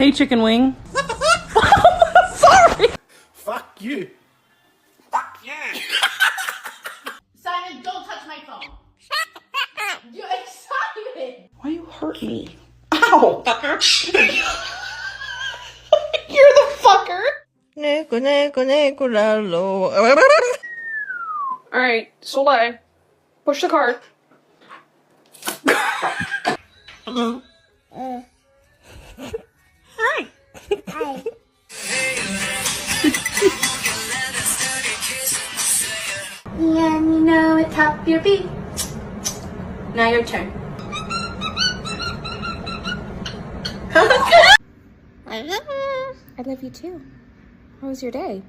Hey, chicken wing. Sorry. Fuck you. Fuck you! Simon, don't touch my phone. You're excited. Why you hurt me? Ow! You're the fucker. Neko, neko, neko, lalo. Alright, Soleil. Push the cart. And you know it, tap your beat. Now your turn. I love you too. How was your day?